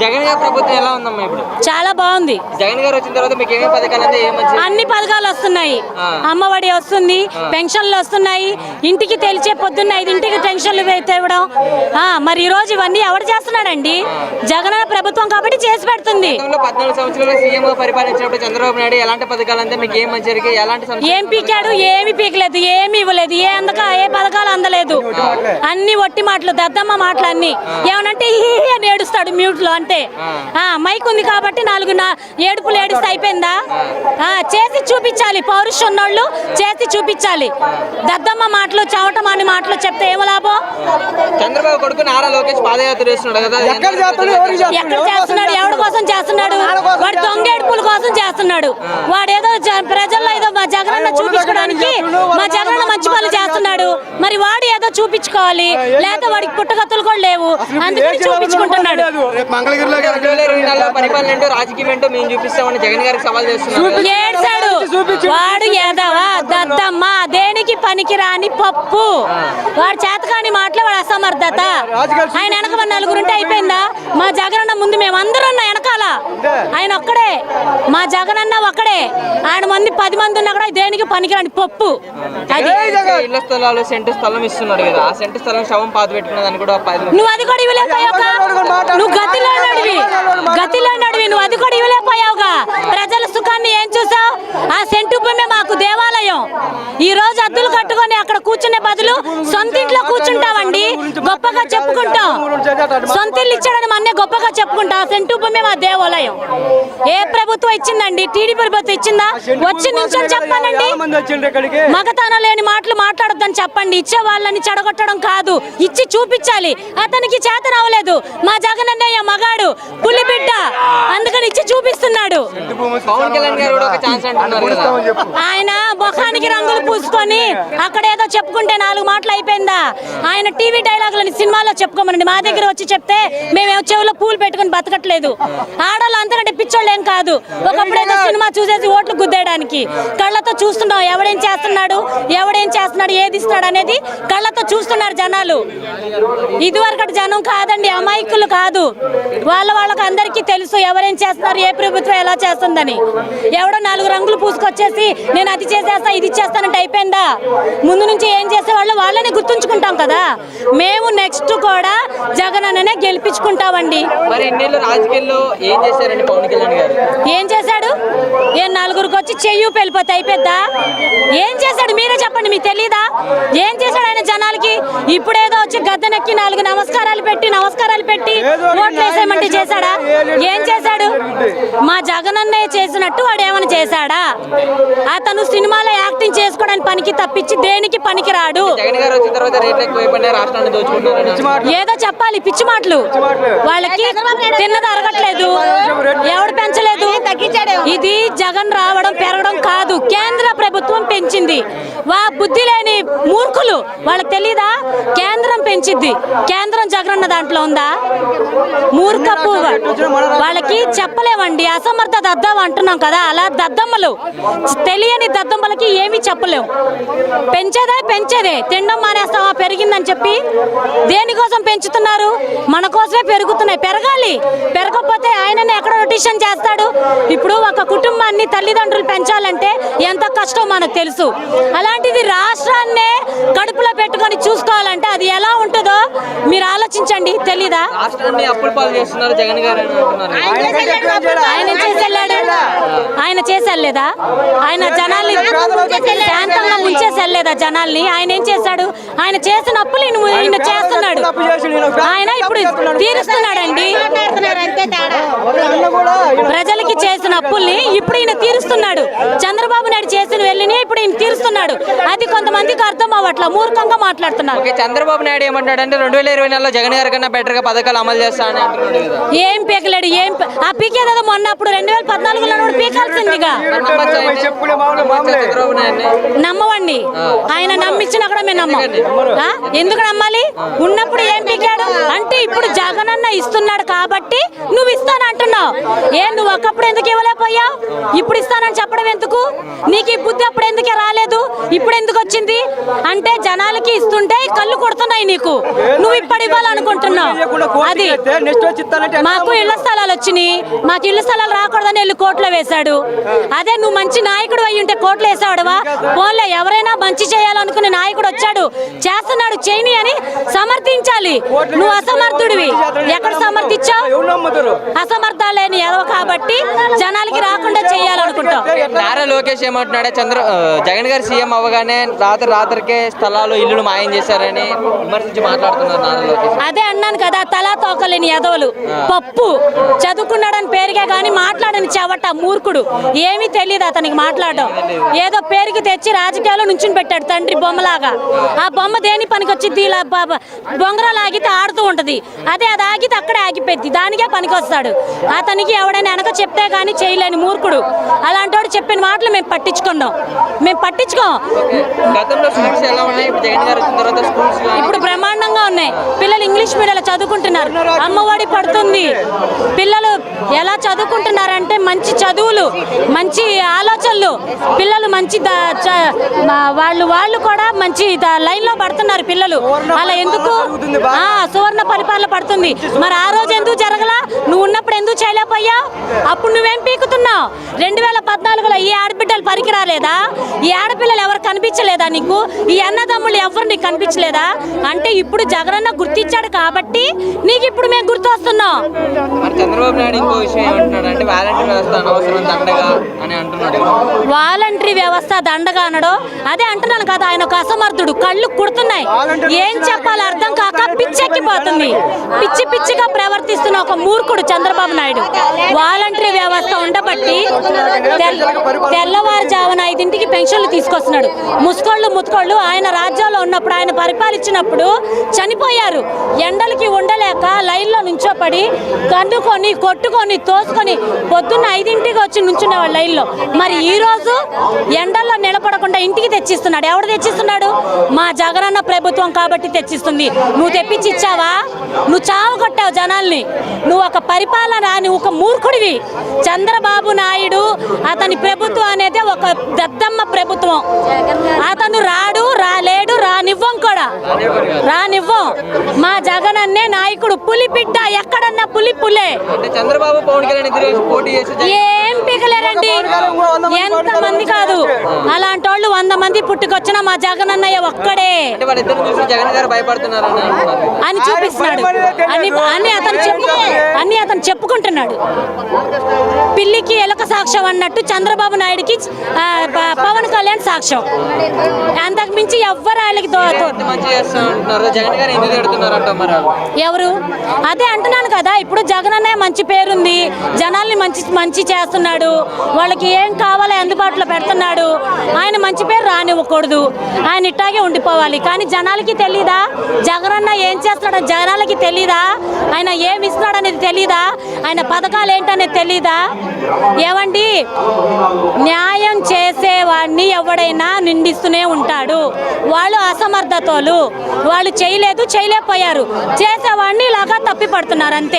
జగన్ గారి ప్రభుత్వం ఎలా ఉందమ్మా ఇప్పుడు? చాలా బాగుంది. జగన్ గారు వచ్చిన తర్వాత మీకు ఏమేమి పథకాలు అంటే అన్ని పథకాలు వస్తున్నాయి. అమ్మఒడి వస్తుంది, పెన్షన్లు వస్తున్నాయి, ఇంటికి తెలిసే పొద్దున్న 5 పెన్షన్లు ఇవ్వడం. మరి ఈ రోజు ఇవన్నీ ఎవరు చేస్తున్నాడండి? జగన్ ప్రభుత్వం కాబట్టి చేసి పెడుతుంది. 14 సంవత్సరాలు సీఎం పరిపాలించినప్పుడు చంద్రబాబు నాయుడు ఎలాంటి పథకాలు అంటే మీకు ఏం మంచి ఎలాంటి ఏం పీకాడు? ఏమి పీకలేదు, ఏమి ఇవ్వలేదు, ఏ పథకాలు అందలేదు. అన్ని ఒట్టి మాటలు, దద్దమ్మ మాటలు అన్ని. ఏమనంటే అని ఏడుస్తాడు మ్యూట్ లో. అంటే మైక్ ఉంది కాబట్టి 4 ఏడుపులు ఏడుస్తే అయిపోయిందా? చేసి చూపించాలి. పౌరుషం ఉన్నోళ్ళు చేసి చూపించాలి. దద్దమ్మ మాటలు, చవటమాని మాటలు చెప్తే ఏమో లాభం? చంద్రబాబు కొడుకు నారా లోకేష్ పాదయాత్ర చేస్తున్నాడు కదా, ఎక్కడ చేస్తున్నాడు? ఎవరి కోసం చేస్తున్నాడు? వాడు దొంగ ఏడుపుల కోసం చేస్తున్నాడు. వాడేదో ప్రజల్లో ఏదో మా జగనన్న చూపించుకోవడానికి మా జగనన్న మంచి పనులు చేస్తున్నాడు. మరి వాడు ఏదో చూపించుకోవాలి, లేకపోతే వాడికి పుట్టగత్తులు కూడా లేవు, అందుకని చూపించుకుంటున్నాడు. పరిపాలన ఏంటో రాజకీయం ఏంటో మేము చూపిస్తామని జగన్ గారికి సవాల్ చేస్తున్నాడు. ఏడ్చాడు వాడు. ఏదవా దద్దమ్మ, దేనికి పనికిరాని పప్పు. వాడు చేతకాని మాటలు, వాడు అసమర్థత. ఆయన వెనక 4 ఉంటే అయిపోయిందా? మా జగనన్న ముందు మేమందరూ ఉన్నా వెనకాల. ఆయన ఒక్కడే, మా జగనన్న ఒక్కడే. ఆయన మంది 10 మంది ఉన్నా కూడా దేనికి పనికిరాని పప్పు. ఇళ్ల స్థలాలు సెంటు స్థలం ఇస్తున్నాడు కదా, ఆ సెంటు స్థలం శవం పాత పెట్టుకున్నదని కూడా నువ్వు అది కూడా ఇవ్వలేకపోయావుగా. నువ్వు గతిలో నడివి నువ్వు అది కూడా ఇవ్వలేకపోయావుగా. ప్రజల సుఖాన్ని ఏం చూసావు? ఆ సెంటు భూమి మాకు దేవాలయం. ఈ రోజు అద్దులు కట్టుకొని అక్కడ కూర్చునే బదులు సొంత ఇంట్లో కూర్చుంటామండి, గొప్పగా చెప్పుకుంటాం. సొంత ఇల్లు ఇచ్చాడని మొన్నే గొప్పగా చెప్పుకుంటాం. ఆ సెంటు భూమి మా దేవాలయం. ఏ ప్రభుత్వం ఇచ్చిందండి? టీడీపీ ప్రభుత్వం ఇచ్చిందా? వచ్చి నిల్చొని చెప్పాలండి. మగతనం లేని మాటలు మాట్లాడొద్దని చెప్పండి. ఇచ్చే వాళ్ళని చెడగొట్టడం కాదు, ఇచ్చి చూపించాలి. అతనికి చేతన అవ్వలేదు. మా జగన్ అన్నయ్య మగాడు, పులిబిడ్డ, అందుకని ఇచ్చి చూపిస్తున్నాడు. ఆయన ముఖానికి రంగులు పూసుకొని అక్కడ ఏదో చెప్పుకుంటే 4 మాటలు అయిపోయిందా? ఆయన టీవీ డైలాగులని సినిమాలో చెప్పుకోమనండి. మా దగ్గర వచ్చి చెప్తే మేము చెవులో పూలు పెట్టుకుని బతకట్లేదు. ఆడవాళ్ళు అంతకంటే పిచ్చోళ్ళు ఏం కాదు. ఒకప్పుడైతే సినిమా చూసేసి ఓట్లు గుద్దేయడానికి కళ్ళతో చూస్తున్నాం. ఎవడేం చేస్తున్నాడు, ఏది ఇస్తున్నాడు అనేది కళ్ళతో చూస్తున్నారు జనాలు. ఇదివరకటి జనం కాదండి, అమాయకులు కాదు. వాళ్ళకి అందరికీ తెలుసు ఎవరేం చేస్తున్నారు, ఏ ప్రభుత్వం ఎలా చేస్తుందని. ఎవడో 4 రంగులు పూసుకొచ్చేసి నేను అది చేసేస్తా, ఇది చేస్తానంటే అయిపోయిందా? ముందు నుంచి ఏం చేసేవాళ్ళు వాళ్ళని గుర్తుంచుకుంటాం కదా. మేము నెక్స్ట్ కూడా జగన్ అన్ననే గెలిపించుకుంటామండి. ఏం చేశాడు? 4 వచ్చి చెయ్యి వెళ్ళిపోతే అయిపోద్దా? ఏం చేశాడు మీరే చెప్పండి, మీకు తెలీదా? ఏం చేశాడు ఆయన జనాలకి? ఇప్పుడేదో వచ్చి గద్దెనెక్కి 4 నమస్కారాలు పెట్టి ఓట్లు వేసేయమంటే చేశాడా? ఏం చేశాడు? మా జగన్ అన్నయ్య చేసినట్టు వాడు ఏమైనా చేశాడా? అతను సినిమాలో యాక్టింగ్ చేసుకోవడానికి పనికి తప్పించి దేనికి పనికి రాడు. ఏదో చెప్పాలి, పిచ్చి మాటలు. వాళ్ళకి తిన్నది అరగట్లేదు, ఎవడు పెంచలేదు. ఇది జగన్ రావడం పెరగడం కాదు, కేంద్ర ప్రభుత్వం పెంచింది. బుద్ధి లేని మూర్ఖులు, వాళ్ళకి తెలీదా? కేంద్రం పెంచిద్ది. కేంద్రం జగనన్న దాంట్లో ఉందా? మూర్ఖపు వాళ్ళకి చెప్పలేమండి. అసమర్థ దద్దం అంటున్నాం కదా, అలా దద్దమ్మలు, తెలియని దద్దమ్మలకి ఏమీ చెప్పలేము. పెంచేదే తినడం మానేస్తామా పెరిగిందని చెప్పి? దేనికోసం పెంచుతున్నారు? మన కోసమే పెరుగుతున్నాయి. పెరగాలి. పెరగకపోతే ఆయననే ఎక్కడ రొటేషన్ చేస్తాడు? ఇప్పుడు ఒక కుటుంబాన్ని తల్లిదండ్రులు పెంచాలంటే ఎంత కష్టం మనకు తెలుసు. అలాంటిది రాష్ట్రాన్నే కడుపులో పెట్టుకొని చూసుకోవాలంటే అది ఎలా ఉంటుందో మీరు ఆలోచించండి. తెలీదా? ఆయన చేసి వెళ్ళలేదా? ఆయన జనాల్ని శాంతంగా ముంచేసి వెళ్ళలేదా జనాల్ని? ఆయన ఏం చేశాడు? ఆయన చేసిన అప్పులు ఈయన చేస్తున్నాడు. ఆయన ఇప్పుడు తీరుస్తున్నాడండి. ప్రజలకి చేసిన అప్పుల్ని ఇప్పుడు ఈయన తీరుస్తున్నాడు. చంద్రబాబు నాయుడు చేసిన వెళ్ళిని ఇప్పుడు ఈయన తీరుస్తున్నాడు. అది కొంతమందికి అర్థం అవ్వట్లా, మూర్ఖంగా మాట్లాడుతున్నారు. చంద్రబాబు నాయుడు ఏమంటాడంటే 2024లో జగన్ గారి కన్నా బెటర్ గా పథకాలు అమలు చేస్తానని అంటున్నాడు. ఏం పీకలేడు. ఆ పీకేదో మొన్న అప్పుడు 2014లో పీకాల్సిందిగా. నమ్మవండి. ఆయన నమ్మించినా కూడా మేము నమ్మం. ఎందుకు నమ్మాలి? ఉన్నప్పుడు ఏం పీకాడు అంటే ఇప్పుడు జగనన్న ఇస్తున్నాడు కాబట్టి నువ్వు ఇస్తాను అంటున్నావు. నువ్వు ఒకప్పుడు ఎందుకు ఇవ్వలేకపోయావు? ఇప్పుడు ఇస్తానని చెప్పడం ఎందుకు? నీకు ఈ బుద్ధి అప్పుడు ఎందుకే రాలేదు, ఇప్పుడు ఎందుకు వచ్చింది అంటే జనాలకి ఇస్తుంటే కళ్ళు కొడుతున్నాయి నీకు, నువ్వు ఇప్పుడు ఇవ్వాలనుకుంటున్నావు. అది మాకు ఇళ్ల స్థలాలు వచ్చినాయి, మాకు ఇళ్ల స్థలాలు రాకూడదని వెళ్ళి కోర్టులో వేశాడు. అదే నువ్వు మంచి నాయకుడు అయ్యి ఉంటే కోర్టులో వేసాడువా? పోన్లే, ఎవరైనా మంచి చేయాలనుకునే నాయకుడు వచ్చాడు చేస్తున్నాడు చేయని అని సమర్థించాలి. నువ్వు అసమర్థుడివి, ఎక్కడ సమర్థించావు? అసమర్థాలేని ఎదవ కాబట్టి జనాలకి రాకుండా చేయాలనుకుంటావు. నారా లోకేష్ ఏమంటున్నాడే, జగన్ గారు సీఎం అవ్వగానే రాత్రికే స్థలాలు ఇల్లులు మాయం చేశారని విమర్శించి మాట్లాడుతున్నారు నారా లోకేష్. అదే అన్నాను కదా, తలా తోకలేని ఎదవలు, పప్పు చదువుకున్నాడని పేరుగా కానీ మాట్లాడని చెవట మూర్ఖుడు. ఏమీ తెలియదు అతనికి మాట్లాడడం. ఏదో పేరుకి తెచ్చి రాజకీయాల్లో నుంచుని పెట్టాడు తండ్రి బొమ్మలాగా. ఆ బొమ్మ దేని పనికి వచ్చింది? ఇలా బొంగరాలు ఆగితే ఆడుతూ ఉంటది, అదే అది ఆగితే అక్కడే ఆగిపోద్ది, దానికే పనికి వస్తాడు. అతనికి ఎవడైనా వెనక చెప్తే గానీ చేయలేని మూర్ఖుడు. అలాంటి వాడు చెప్పిన మాటలు మేము పట్టించుకున్నాం, మేము పట్టించుకోం. ఇప్పుడు బ్రహ్మాండంగా ఉన్నాయి. పిల్లలు ఇంగ్లీష్ మీడియంలో చదువుకుంటున్నారు, అమ్మఒడి పడుతుంది. పిల్లలు ఎలా చదువుకుంటున్నారంటే మంచి చదువులు, మంచి ఆలోచనలు, పిల్లలు మంచి వాళ్ళు కూడా మంచి లైన్ లో పడుతున్నారు పిల్లలు. అలా ఎందుకు? సువర్ణ పరిపాలన పడుతుంది. మరి ఆ రోజు ఎందుకు జరగలా? నువ్వు ఉన్నప్పుడు ఎందుకు చేయలేకపోయా? అప్పుడు నువ్వేం పీకుతున్నావు? 2014లో ఈ ఆడబిడ్డలు పరికి రాలేదా? ఈ ఆడపిల్లలు ఎవరు కనిపించలేదా నీకు? ఈ అన్నదమ్ముళ్ళు ఎవరు నీకు కనిపించలేదా? అంటే ఇప్పుడు జగనన్న గుర్తించాడు కాబట్టి నీకు ఇప్పుడు మేము గుర్తు వస్తున్నాం. చంద్రబాబు నాయుడు ఇంకో విషయం ఏమంటున్నాడు అంటే వాలంటీర్ వ్యవస్థ అనవసరం దండగా అని అంటున్నాడు. వాలంటరీ వ్యవస్థ దండగా అనడో అదే అంటున్నాను కదా, ఆయన ఒక అసమర్థుడు. కళ్ళు కుడుతున్నాయి, ఏం చెప్పాలి అర్థం కాక పిచ్చెక్కిపోతుంది. పిచ్చి పిచ్చిగా ప్రవర్తిస్తున్న ఒక మూర్ఖుడు చంద్రబాబు నాయుడు. వాలంటరీ వ్యవస్థ ఉండబట్టి తెల్లవారుజామున 5ంటికి పెన్షన్లు తీసుకొస్తున్నాడు. ముత్కోళ్ళు ఆయన రాజ్యంలో ఉన్నప్పుడు, ఆయన పరిపాలించినప్పుడు చనిపోయారు. ఎండలకి ఉండలేక లైన్లో నుంచోపడి కన్నుకొని కొట్టుకొని తోసుకొని పొద్దున్న 5ంటికి వచ్చి నుంచున్న వాళ్ళ లైన్లో. మరి ఈ రోజు ఎండల్లో నిలబడకుండా ఇంటికి తెచ్చిస్తున్నాడు. ఎవడు తెచ్చిస్తున్నాడు? మా జగనన్న ప్రభుత్వం కాబట్టి తెచ్చిస్తుంది. నువ్వు తెప్పించి ఇచ్చావా? నువ్వు చావు కొట్టావు జనాల్ని. నువ్వు ఒక పరిపాలన, నువ్వు ఒక మూర్ఖుడివి. చంద్రబాబు నాయుడు అతని ప్రభుత్వం అనేది ఒక దద్దమ్మ ప్రభుత్వం. అతను రాలేడు, రానివ్వం కూడా, రానివ్వం. మా జగనన్నే నాయకుడు, పులి బిడ్డ, ఎక్కడన్నా పులే. చంద్రబాబు పవన్ కళ్యాణ్ పోటీ చేసి ఏం పీకలేరండి, ఎంతమంది కాదు. అలాంటి వాళ్ళు 100 మంది పుట్టుకొచ్చినా మా జగనన్నయ్య ఒక్కడే అని చూపిస్తున్నాడు. అన్ని అతను చెప్పుకుంటున్నాడు. పిల్లికి ఎలక సాక్ష్యం అన్నట్టు చంద్రబాబు నాయుడుకి పవన్ కళ్యాణ్ సాక్ష్యం. అంతకు మించి ఎవ్వరు వాళ్ళకి ఎవరు? అదే అంటున్నాను కదా, ఇప్పుడు జగనన్నయ్య మంచి పేరుంది, జనాల్ని మంచి చేస్తున్నాడు, వాళ్ళకి ఏం కావాలో అందుబాటులో పెడుతున్నాడు. ఆయన మంచి పేరు రానివ్వకూడదు, ఆయన ఇట్టాగే ఉండిపోవాలి. కానీ జనాలకి తెలీదా జగనన్న ఏం చేస్తున్నాడో? జనాలకి తెలీదా ఆయన ఏమి ఇస్తున్నాడు అనేది? తెలీదా ఆయన పథకాలు ఏంటనేది? తెలీదా? ఏమండి, న్యాయం చేసేవాడిని ఎవడైనా నిందిస్తూనే ఉంటాడు. వాళ్ళు అసమర్థతలు, వాళ్ళు చేయలేకపోయారు, చేసేవాడిని ఇలాగా తప్పి పడుతున్నారు అంతే.